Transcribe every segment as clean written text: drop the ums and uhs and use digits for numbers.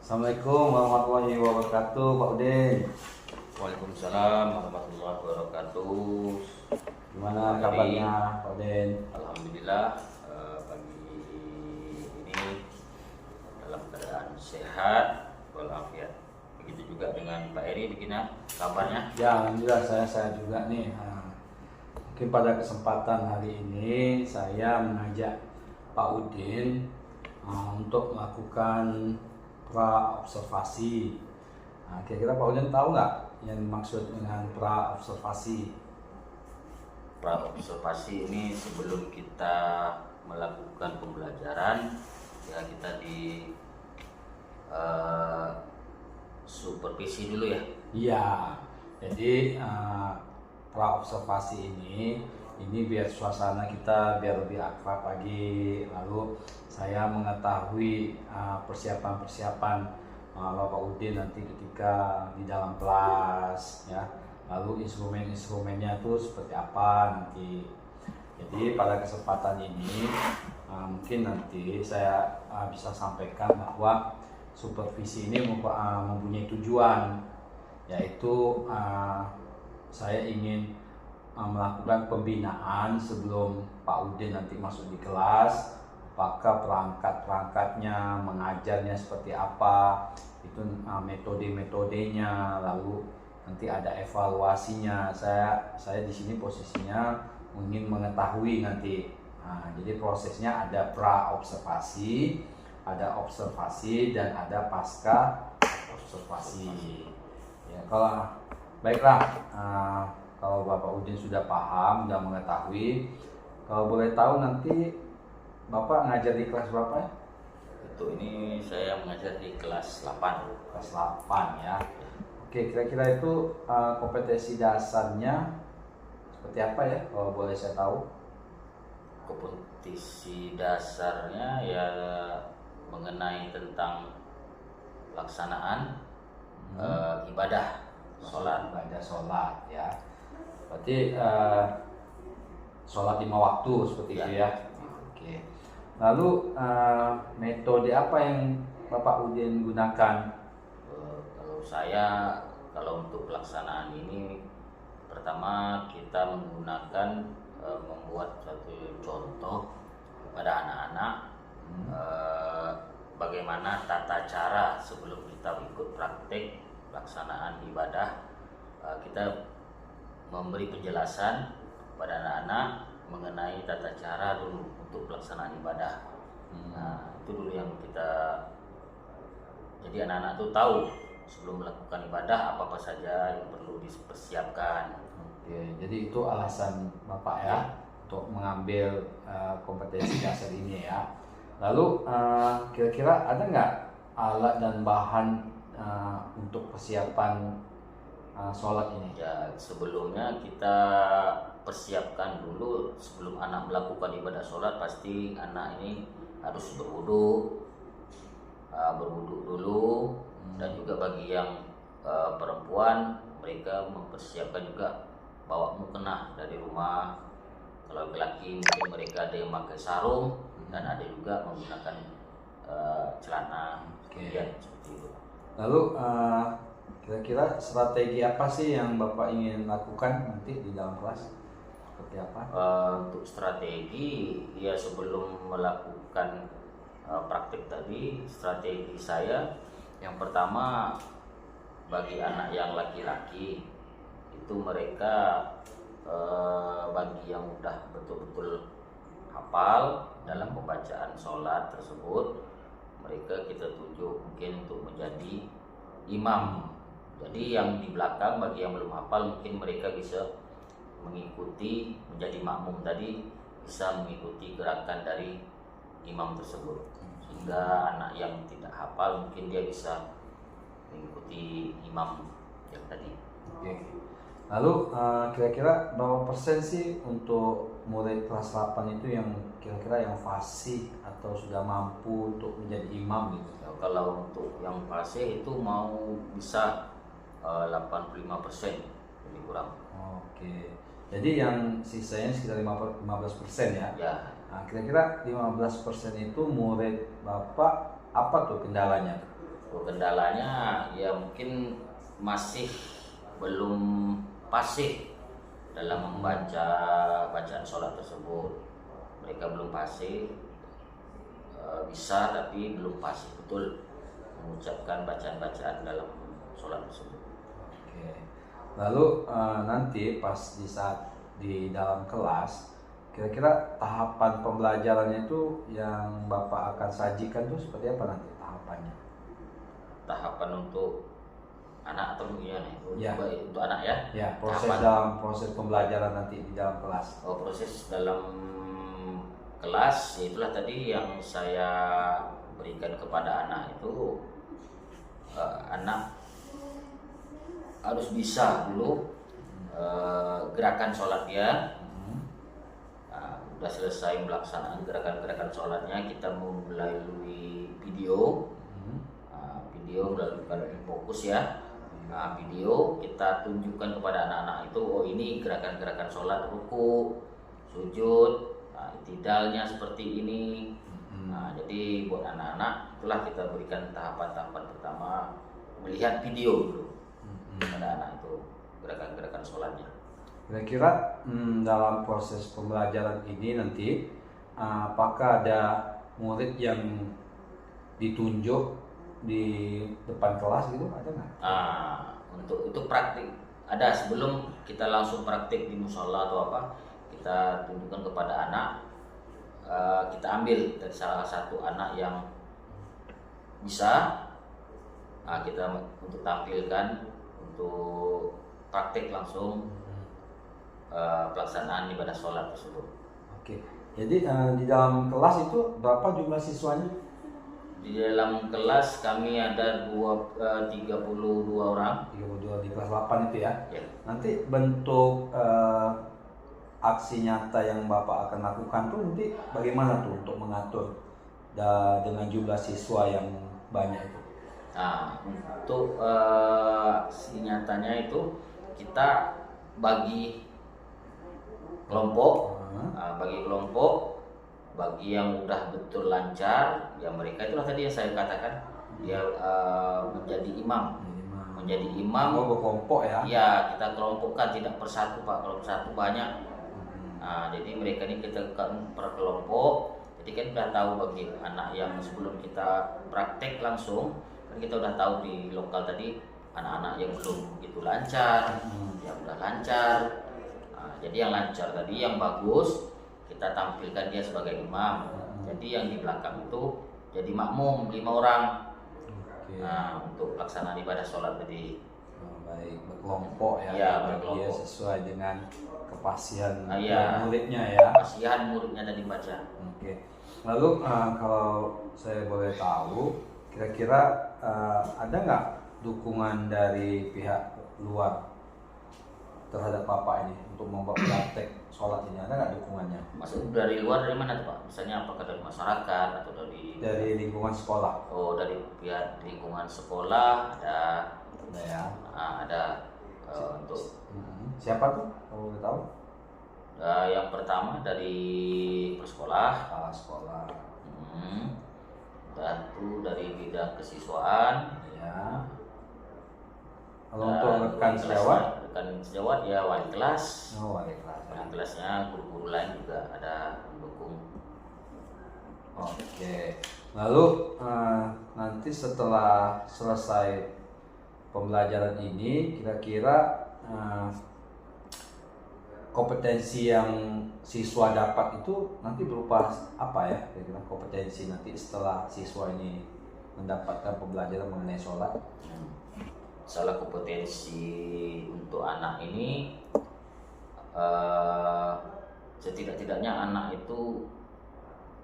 Assalamualaikum warahmatullahi wabarakatuh, Pak Udin. Waalaikumsalam warahmatullahi wabarakatuh. Gimana Hari kabarnya, Pak Udin? Alhamdulillah pagi ini dalam keadaan sehat walafiat. Begitu juga dengan Pak Eri, begini kabarnya? Ya, alhamdulillah saya juga nih. Mungkin pada kesempatan hari ini saya mengajak Pak Udin untuk melakukan pra observasi. Kira-kira Pak Udin tahu nggak yang dimaksud dengan pra observasi? Pra observasi ini sebelum kita melakukan pembelajaran, ya kita di supervisi dulu ya. Iya, jadi pra observasi ini biar suasana kita biar lebih akrab lagi. Lalu saya mengetahui persiapan-persiapan Bapak Udin nanti ketika di dalam kelas, ya. Lalu instrumen-instrumennya itu seperti apa nanti. Jadi pada kesempatan ini mungkin nanti saya bisa sampaikan bahwa supervisi ini mempunyai tujuan, yaitu saya ingin melakukan pembinaan sebelum Pak Udin nanti masuk di kelas. Apakah perangkat-perangkatnya, mengajarnya seperti apa, itu metode-metodenya, lalu nanti ada evaluasinya. Saya di sini posisinya ingin mengetahui nanti. Jadi prosesnya ada pra observasi, ada observasi, dan ada pasca observasi. Ya, baiklah, kalau Bapak Udin sudah paham, sudah mengetahui, kalau boleh tahu nanti Bapak ngajar di kelas berapa ya? Itu ini saya mengajar di kelas 8. Kelas 8 ya. Oke, kira-kira itu kompetensi dasarnya seperti apa ya, kalau boleh saya tahu? Kompetisi dasarnya ya mengenai tentang pelaksanaan ibadah sholat. Ibadah sholat ya. Berarti sholat 5 waktu seperti Ya. itu ya. Oke. Lalu metode apa yang Bapak Udin gunakan? Kalau untuk pelaksanaan ini, pertama kita menggunakan membuat satu contoh kepada anak-anak bagaimana tata cara sebelum kita ikut praktek pelaksanaan ibadah. Kita memberi penjelasan kepada anak-anak mengenai tata cara dulu untuk pelaksanaan ibadah. Nah, itu dulu yang kita, jadi anak-anak itu tahu sebelum melakukan ibadah apa saja yang perlu dipersiapkan. Oke, jadi itu alasan Bapak ya untuk mengambil kompetensi dasar ini ya. Lalu kira-kira ada nggak alat dan bahan untuk persiapan sholat ini? Ya, sebelumnya kita persiapkan dulu sebelum anak melakukan ibadah sholat. Pasti anak ini harus berwudu dulu. Dan juga bagi yang perempuan, mereka mempersiapkan juga bawa mukena dari rumah. Kalau laki-laki mungkin mereka ada yang pakai sarung dan ada juga menggunakan celana. Ya, seperti itu. Lalu kira-kira strategi apa sih yang Bapak ingin lakukan nanti di dalam kelas? Seperti apa? Untuk strategi, ya sebelum melakukan praktik tadi, strategi saya yang pertama, bagi anak yang laki-laki itu mereka bagi yang udah betul-betul hafal dalam pembacaan sholat tersebut, mereka kita tuju mungkin untuk menjadi imam. Jadi yang di belakang bagi yang belum hafal mungkin mereka bisa mengikuti menjadi makmum tadi, bisa mengikuti gerakan dari imam tersebut, sehingga anak yang tidak hafal mungkin dia bisa mengikuti imam yang tadi. Oke. Lalu kira-kira berapa persen sih untuk murid kelas 8 itu yang kira-kira yang fasih atau sudah mampu untuk menjadi imam gitu? Ya, kalau untuk yang fasih itu mau bisa 85%, lebih kurang. Oke. Jadi yang sisanya sekitar 15% ya? Ya. Nah, kira-kira 15% itu murid Bapak apa tuh kendalanya? Untuk kendalanya ya mungkin masih belum fasih dalam membaca bacaan sholat tersebut. Mereka belum fasih, bisa tapi belum fasih betul mengucapkan bacaan-bacaan dalam sholat tersebut. Oke. Lalu nanti pas di saat di dalam kelas, kira-kira tahapan pembelajarannya itu yang Bapak akan sajikan itu seperti apa nanti tahapannya? Tahapan untuk anak atau gimana? Ya. Untuk anak ya? Ya, proses Tahapan. dalam proses pembelajaran nanti di dalam kelas. Oh, proses dalam kelas, ya itulah tadi yang saya berikan kepada anak itu, anak harus bisa dulu gerakan sholat dia. Udah selesai melaksanakan gerakan-gerakan sholatnya, kita melalui video, video melalui fokus ya. Video kita tunjukkan kepada anak-anak itu, oh ini gerakan-gerakan sholat, ruku, sujud, itidalnya seperti ini. Jadi buat anak-anak itulah kita berikan tahapan-tahapan pertama, melihat video dulu pada anak itu gerakan-gerakan sholatnya. Kira-kira dalam proses pembelajaran ini nanti apakah ada murid yang ditunjuk di depan kelas gitu, ada nggak? Untuk itu praktik ada, sebelum kita langsung praktik di musola atau apa, kita tunjukkan kepada anak, kita ambil dari salah satu anak yang bisa, kita untuk tampilkan untuk praktik langsung pelaksanaan ibadah sholat tersebut. Oke, jadi di dalam kelas itu berapa jumlah siswanya? Di dalam kelas kami ada 32 orang. 32 di kelas 8 itu ya? Ya. Nanti bentuk aksi nyata yang Bapak akan lakukan tuh nanti bagaimana tuh untuk mengatur dengan jumlah siswa yang banyak itu? Untuk aksi nyatanya itu kita bagi kelompok, bagi yang udah betul lancar, ya mereka itulah tadi yang saya katakan, dia menjadi imam. Oh, berkelompok ya? Ya, kita kelompokkan, tidak persatu Pak, kalau persatu banyak. Jadi mereka ini kita per kelompok. Jadi kan udah tahu bagi anak yang sebelum kita praktek langsung, kan kita udah tahu di lokal tadi anak-anak yang belum begitu lancar, yang udah lancar. Jadi yang lancar tadi, yang bagus, kita tampilkan dia sebagai imam. Jadi yang di belakang itu jadi makmum 5 orang. Untuk pelaksanaan ibadah sholat tadi. Baik, berkelompok ya. Ya, berkelompok. Dia sesuai dengan kepasihan Ya, muridnya ya. Kepasihan muridnya tadi baca. Oke. Lalu kalau saya boleh tahu, kira-kira ada nggak dukungan dari pihak luar terhadap Bapak ini untuk membuat praktek sholat ini, ada nggak dukungannya? Maksud dari luar, dari mana tuh Pak? Misalnya apakah dari masyarakat atau dari lingkungan sekolah? Oh, dari pihak lingkungan sekolah ada ya. Ada untuk siapa tuh kalau boleh tahu? Yang pertama dari sekolah. Sekolah. Dan itu dari bidang kesiswaan. Ya. Kalau untuk rekan sejawat ya wali kelas. Oh, wali kelas. Wali kelasnya, guru-guru lain juga ada mendukung. Oke. Lalu nanti setelah selesai pembelajaran ini, kira-kira kompetensi yang siswa dapat itu nanti berupa apa ya? Kira-kira kompetensi nanti setelah siswa ini mendapatkan pembelajaran mengenai sholat. Salah kompetensi untuk anak ini, setidak-tidaknya anak itu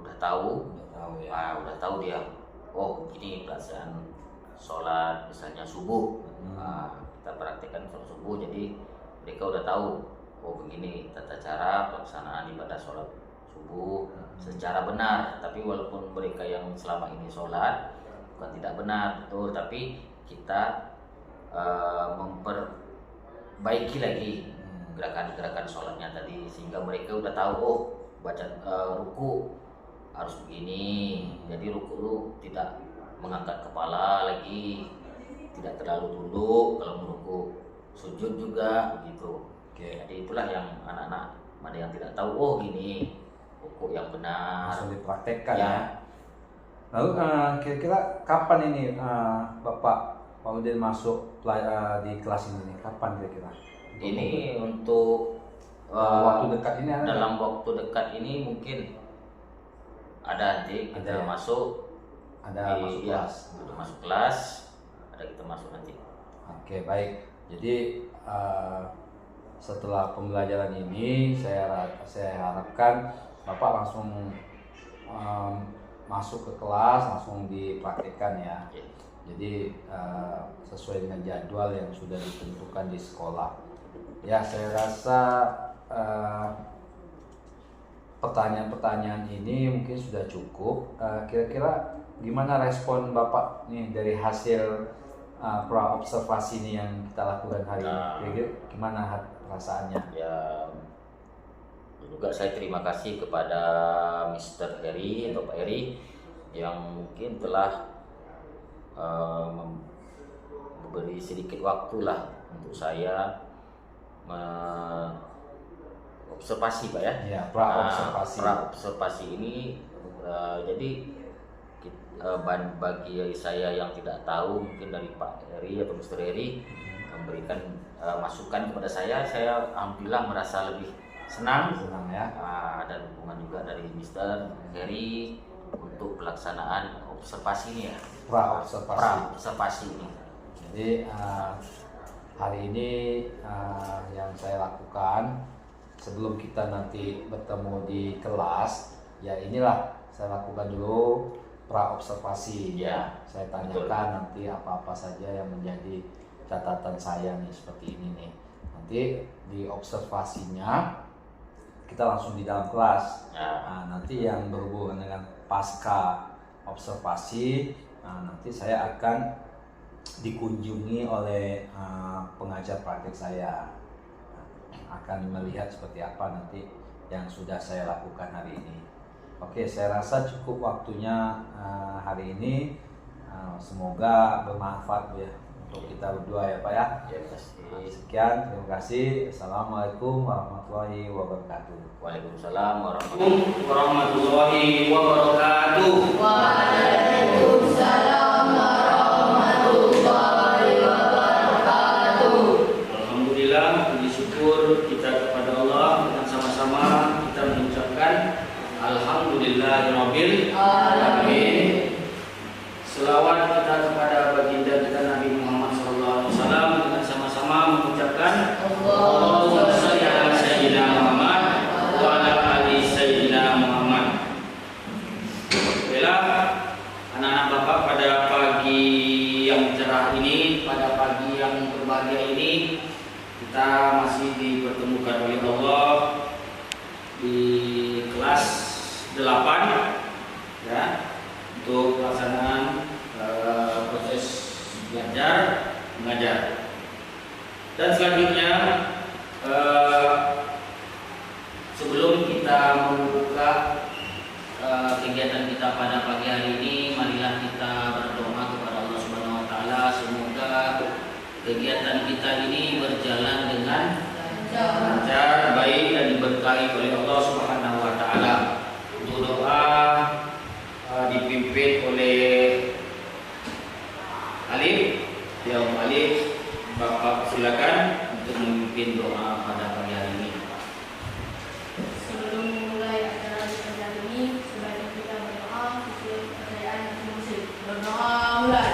udah tahu ya. Udah tahu dia, oh begini pelaksanaan sholat misalnya subuh. Kita praktekkan sholat subuh, jadi mereka udah tahu, oh begini tata cara pelaksanaan ibadah sholat subuh secara benar. Tapi walaupun mereka yang selama ini sholat bukan tidak benar, betul, tapi kita memperbaiki lagi gerakan-gerakan sholatnya tadi, sehingga mereka udah tahu, oh baca ruku harus begini, jadi ruku lu tidak mengangkat kepala lagi, tidak terlalu tunduk, kalau menunggu sujud juga begitu. Oke. Jadi itulah yang anak-anak mana yang tidak tahu, oh gini rukuk yang benar. Langsung dipraktekkan Ya. ya. Lalu kira-kira kapan ini Pak Udin masuk di kelas ini nih? Kapan kira-kira? Ini untuk Waktu dekat ini ada nggak? dalam waktu dekat ini mungkin ada nanti kita Ada ya? masuk Ada masuk kelas. ada masuk kelas, ada kita masuk nanti. Oke, baik. Jadi setelah pembelajaran ini saya harapkan Bapak langsung masuk ke kelas, langsung dipraktikkan ya. Oke. Jadi sesuai dengan jadwal yang sudah ditentukan di sekolah. Ya, saya rasa pertanyaan-pertanyaan ini mungkin sudah cukup. Kira-kira gimana respon Bapak nih dari hasil pra-observasi ini yang kita lakukan hari ini? Kira-kira gimana perasaannya? Ya, juga saya terima kasih kepada Mr. Heri atau Pak Heri yang mungkin telah memberi sedikit waktu lah untuk saya observasi Pak ya. Ya, pra-observasi. Pra-observasi ini jadi bagi saya yang tidak tahu, mungkin dari Pak Heri atau Mr. Heri memberikan masukan kepada saya alhamdulillah merasa lebih senang Ya. Ada dukungan juga dari Mr. Heri untuk pelaksanaan observasi ini ya. Pra-observasi ini. Jadi hari ini yang saya lakukan sebelum kita nanti bertemu di kelas, ya inilah saya lakukan dulu pra-observasi ya. Saya tanyakan nanti apa-apa saja yang menjadi catatan saya nih seperti ini nih. Nanti di observasinya kita langsung di dalam kelas. Nanti yang berhubungan dengan pasca observasi, nanti saya akan dikunjungi oleh pengajar praktik saya, akan melihat seperti apa nanti yang sudah saya lakukan hari ini. Oke, saya rasa cukup waktunya hari ini. Semoga bermanfaat ya untuk kita berdua ya Pak ya. Ya, pasti. Sekian, terima kasih. Assalamualaikum warahmatullahi wabarakatuh. Waalaikumsalam warahmatullahi wabarakatuh. Waalaikumsalam warahmatullahi wabarakatuh. Alhamdulillah, puji syukur kita kepada Allah dengan sama-sama kita mengucapkan Alhamdulillahirabbil alamin. Selawat kita kepada baginda kita Nabi Muhammad SAW dengan sama-sama mengucapkan Allahumma shalli ala sayyidina Muhammad wa ala ali sayyidina Muhammad. Baiklah, anak-anak Bapak, pada pagi yang cerah ini, pada pagi yang berbahagia ini, kita masih dipertemukan oleh Allah di kelas 8 ya, untuk pelaksanaan proses belajar mengajar. Dan selanjutnya sebelum kita membuka kegiatan kita pada pagi hari ini, marilah kita berdoa kepada Allah Subhanahu wa taala semoga kegiatan kita ini berjalan dengan lancar, baik dan diberkahi oleh Allah Subhanahu wa taala. Untuk doa dipimpin oleh Alif, Alif, Bapak silakan untuk memimpin doa pada pagi hari ini. Sebelum memulai acara kita ini, sebaiknya kita berdoa sesuai kepercayaan masing-masing. Berdoa mulai.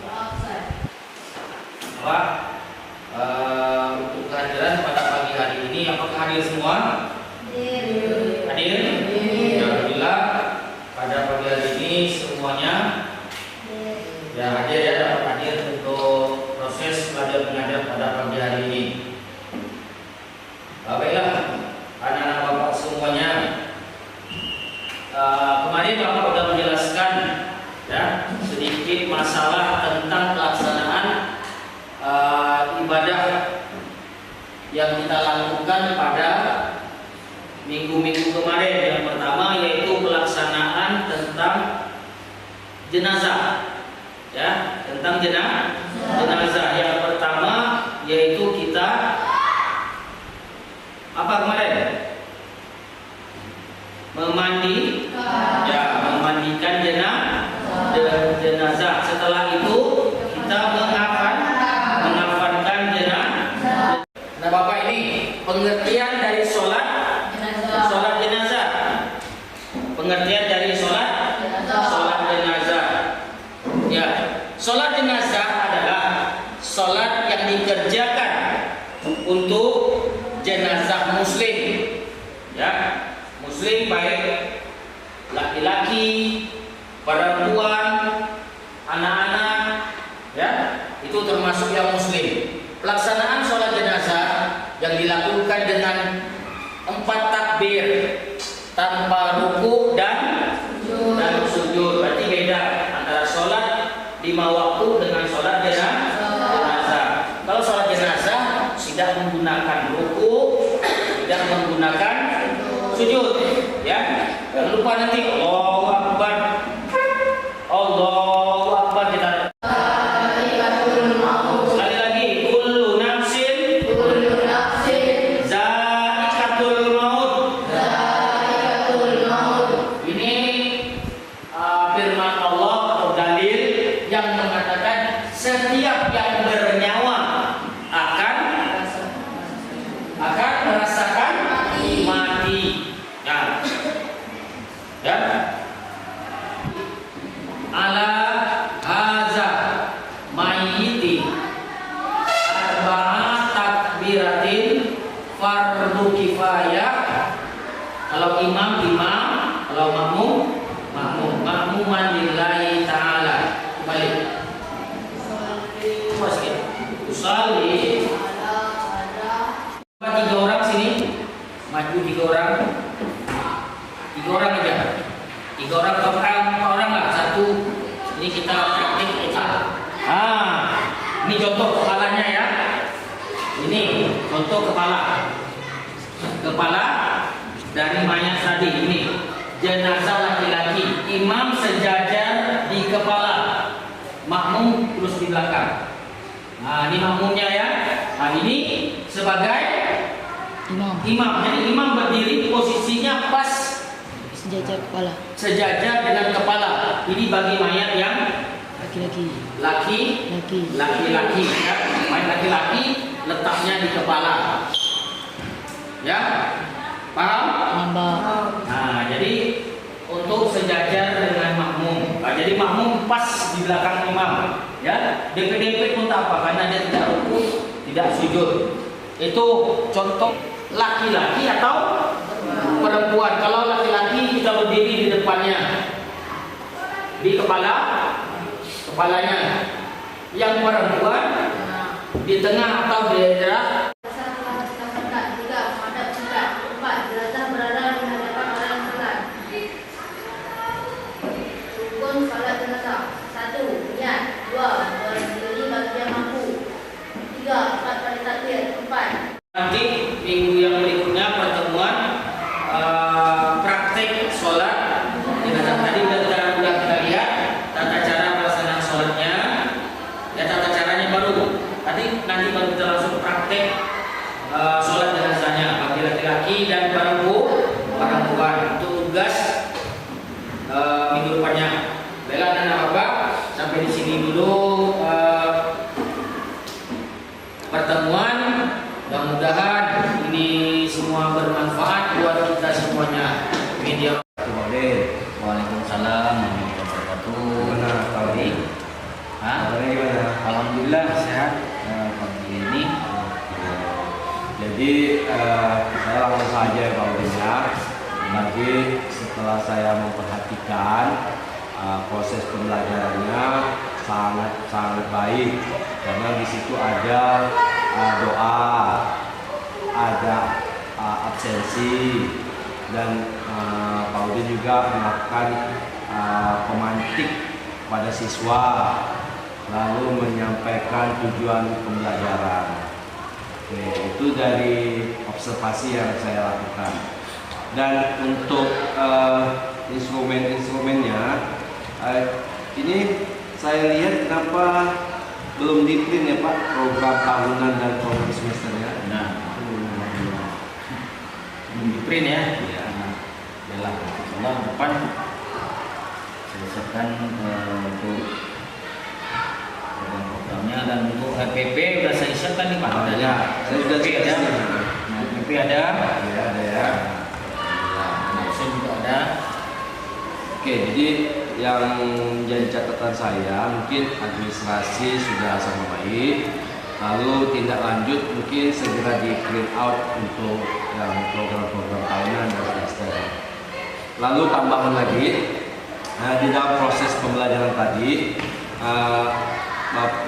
Doa selesai. Pak, untuk kehadiran pada pagi hari ini, apakah hadir semua? Hadir? Alhamdulillah, pada pagi hari ini semuanya ya hadir ya, dapat hadir untuk proses belajar mengajar pada pagi hari ini. Baiklah, anak-anak Bapak semuanya, kemarin Bapak sudah menjelaskan ya sedikit masalah tentang pelaksanaan ibadah kemarin. Yang pertama yaitu pelaksanaan tentang jenazah, ya, tentang jenazah. Yang pertama yaitu kita apa kemarin? Memandikan jenazah. Setelah itu kita mengafankan jenazah. Nah, Bapak, ini pengertian dari sholat jenazah. Pengertian dari sholat jenazah. Ya, sholat jenazah adalah sholat yang dikerjakan untuk jenazah muslim. Ya, muslim baik laki-laki, perempuan, anak-anak, ya, itu termasuk yang muslim. Pelaksanaan sholat jenazah yang dilakukan dengan 4 takbir tanpa ruku dan sujud. Berarti beda antara sholat 5 waktu dengan sholat jenazah. Kalau sholat jenazah tidak menggunakan ruku, tidak menggunakan sujud, ya. Jangan lupa nanti Allahu Akbar, Allahu Akbar kita. Sekali lagi, kullu nafsin za'iqatul maut. Ini firman Allah atau dalil yang mengatakan setiap yang bernyawa akan merasakan mati. Ya. Ala haza mayyiti arba'at takbiratin fardu kifayah. Kalau imam, kalau makmuman lillahi ta'ala. Balik. Coba sikit. Usalli. 3 orang sini. Maju 3 orang. 3 orang aja. 3 orang lah. 1. Ini kita praktik aja. Ini contoh kepalanya, ya. Ini contoh kepala dari mayat tadi. Ini jenazah laki-laki. Imam sejajar di kepala, makmum terus di belakang. Ini makmumnya, ya. Ini sebagai imam. Jadi imam berdiri posisinya pas sejajar dengan kepala. Ini bagi mayat yang laki-laki, ya. Mayat laki-laki letaknya di kepala, ya. Paham? Jadi untuk sejajar dengan makmum. Jadi makmum pas di belakang imam, ya. DP pun tak apa karena dia tidak ruku, tidak sujud. Itu contoh laki-laki atau perempuan. Kalau laki-laki kita berdiri di depannya, di kepalanya. Yang perempuan di tengah atau di daerah. Salat jenazah. 1. Niat. 2. Berdiri bagi yang mampu. 3. 4 kali takbir. 4. Nanti minggu yang berikutnya pertemuan praktek sholat jenazah. Tadi sudah kita lihat tata cara pelaksanaan sholatnya, ya, tata caranya baru. Nanti baru kita langsung praktek sholat jenazahnya bagi laki-laki dan perempuan. Untuk tugas minggu depannya. Baiklah anak Bapak, sampai di sini dulu pertemuan. Mudah-mudahan ini semua bermanfaat buat kita semuanya. Media. Waalaikumsalam warahmatullahi wabarakatuh. Alhamdulillah sehat pagi ini. Jadi saya langsung saja Pak Udin. Lagi setelah saya memperhatikan proses pembelajarannya sangat baik, karena di situ ada doa, ada absensi, dan Pak Udin juga melakukan pemantik pada siswa, lalu menyampaikan tujuan pembelajaran. Oke, itu dari observasi yang saya lakukan. Dan untuk instrumennya ini saya lihat kenapa belum di-print ya Pak, program tahunan dan program semesternya. Nah, belum di print ya. Ya. Yalah, insyaallah depan selesaikan untuk programnya. Dan untuk HPP sudah saya siapkan nih Pak. Ya, saya sudah HPP ada. siapkan. Nah, HPP ada. Ya, ada ya. Saya juga ada. Oke, jadi yang jadi catatan saya mungkin administrasi sudah sama baik, lalu tindak lanjut mungkin segera di print out untuk yang program-program tahunan dan semester. Lalu tambahan lagi di dalam proses pembelajaran tadi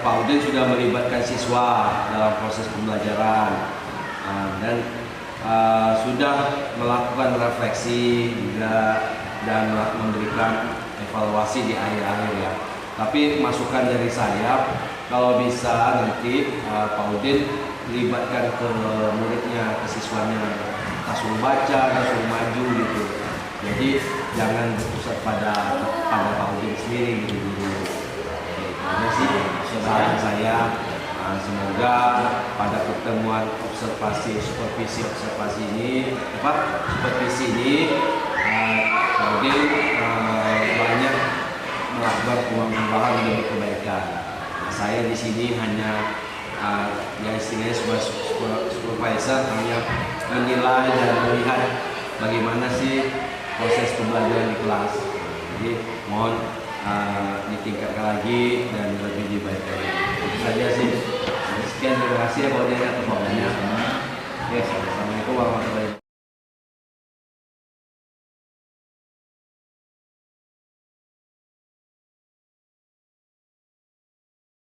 Pak Udin sudah melibatkan siswa dalam proses pembelajaran dan sudah melakukan refleksi juga dan memberikan evaluasi di akhir-akhir ya. Tapi masukan dari saya, kalau bisa nanti Pak Udin libatkan ke muridnya, ke siswanya, suruh baca, suruh maju gitu. Jadi jangan berpusat pada Pak Udin sendiri gitu dulu. Ini sih saran saya. Semoga pada pertemuan supervisi ini Pak Udin banyak melakukan pengembangan demi kebaikan. Saya di sini hanya ya istilahnya sebagai supervisor, hanya menilai dan melihat bagaimana sih proses pembelajaran di kelas. Jadi mohon ditingkatkan lagi dan lebih dibaikkan. Itu saja sih. Sekian, terima kasih ya Pak Udin atas waktunya. Ya, assalamualaikum warahmatullahi wabarakatuh.